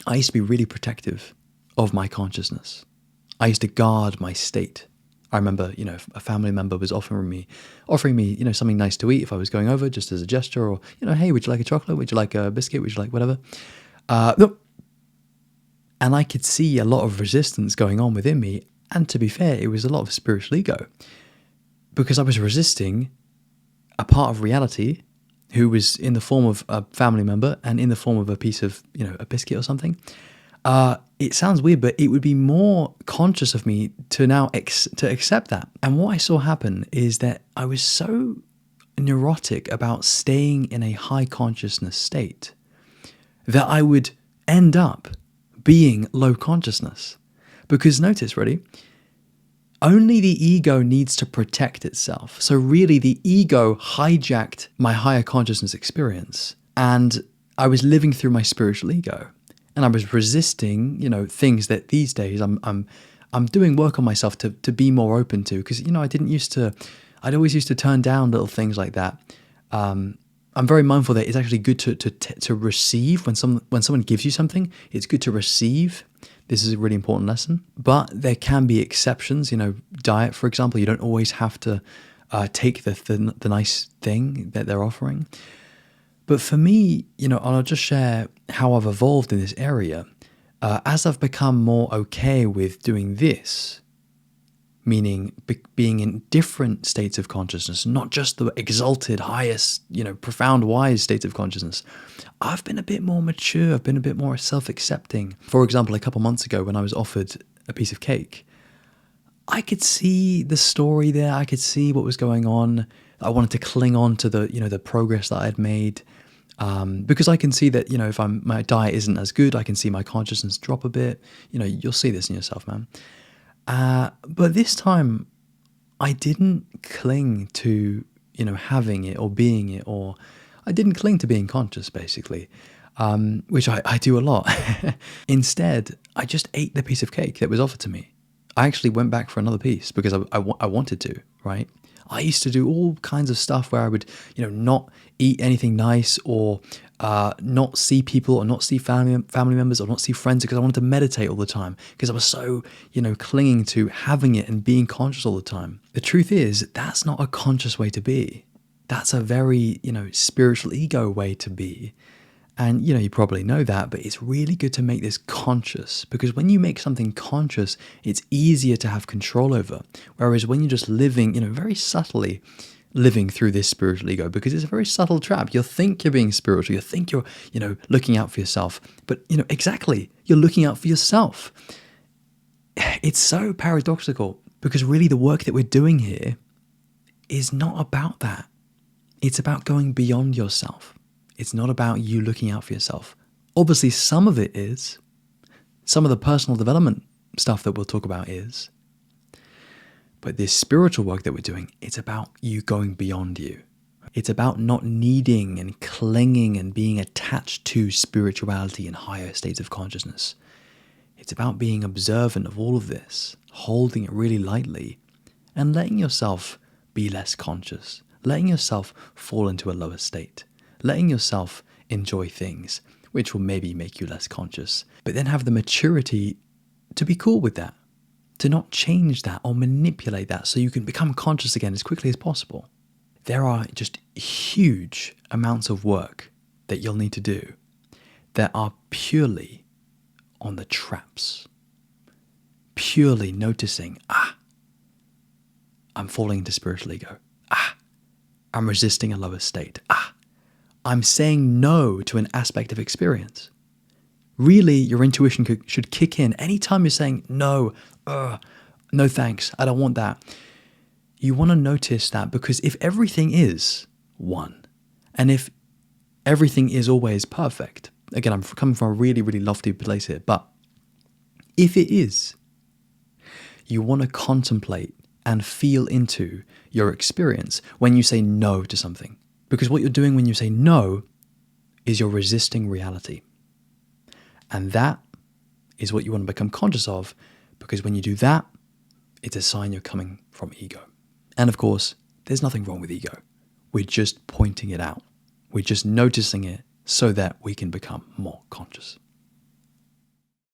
I used to be really protective of my consciousness. I used to guard my state. I remember, a family member was offering me, something nice to eat if I was going over, just as a gesture, or, hey, would you like a chocolate? Would you like a biscuit? Would you like whatever? No. And I could see a lot of resistance going on within me. And to be fair, it was a lot of spiritual ego, because I was resisting a part of reality who was in the form of a family member and in the form of a piece of, a biscuit or something. It sounds weird, but it would be more conscious of me to now to accept that. And what I saw happen is that I was so neurotic about staying in a high consciousness state that I would end up being low consciousness. Because notice, ready? Only the ego needs to protect itself. So really the ego hijacked my higher consciousness experience, and I was living through my spiritual ego. And I was resisting, things that these days I'm doing work on myself to be more open to, because I'd always used to turn down little things like that. I'm very mindful that it's actually good to receive when someone gives you something. It's good to receive. This is a really important lesson. But there can be exceptions. Diet, for example, you don't always have to take the nice thing that they're offering. But for me, and I'll just share how I've evolved in this area. As I've become more okay with doing this, meaning being in different states of consciousness, not just the exalted, highest, profound, wise states of consciousness, I've been a bit more mature. I've been a bit more self-accepting. For example, a couple months ago when I was offered a piece of cake, I could see the story there. I could see what was going on. I wanted to cling on to the progress that I had made, because I can see that, if my diet isn't as good, I can see my consciousness drop a bit. You'll see this in yourself, man. But this time I didn't cling to, having it or being it, or I didn't cling to being conscious, basically, which I do a lot. Instead, I just ate the piece of cake that was offered to me. I actually went back for another piece because I wanted to, right? I used to do all kinds of stuff where I would, not eat anything nice, or not see people, or not see family members, or not see friends, because I wanted to meditate all the time, because I was so, clinging to having it and being conscious all the time. The truth is, that's not a conscious way to be. That's a very, spiritual ego way to be. And, you probably know that, but it's really good to make this conscious, because when you make something conscious, it's easier to have control over. Whereas when you're just living, very subtly living through this spiritual ego, because it's a very subtle trap. You think you're being spiritual. You think you're, looking out for yourself. But, exactly, you're looking out for yourself. It's so paradoxical, because really the work that we're doing here is not about that. It's about going beyond yourself. It's not about you looking out for yourself. Obviously, some of it is. Some of the personal development stuff that we'll talk about is. But this spiritual work that we're doing, it's about you going beyond you. It's about not needing and clinging and being attached to spirituality and higher states of consciousness. It's about being observant of all of this, holding it really lightly, and letting yourself be less conscious, letting yourself fall into a lower state. Letting yourself enjoy things, which will maybe make you less conscious, but then have the maturity to be cool with that, to not change that or manipulate that so you can become conscious again as quickly as possible. There are just huge amounts of work that you'll need to do that are purely on the traps, purely noticing, I'm falling into spiritual ego. I'm resisting a lower state. I'm saying no to an aspect of experience. Really, your intuition should kick in anytime you're saying, no thanks, I don't want that. You want to notice that, because if everything is one, and if everything is always perfect, again, I'm coming from a really, really lofty place here, but if it is, you want to contemplate and feel into your experience when you say no to something. Because what you're doing when you say no is you're resisting reality. And that is what you want to become conscious of, because when you do that, it's a sign you're coming from ego. And of course, there's nothing wrong with ego. We're just pointing it out. We're just noticing it so that we can become more conscious.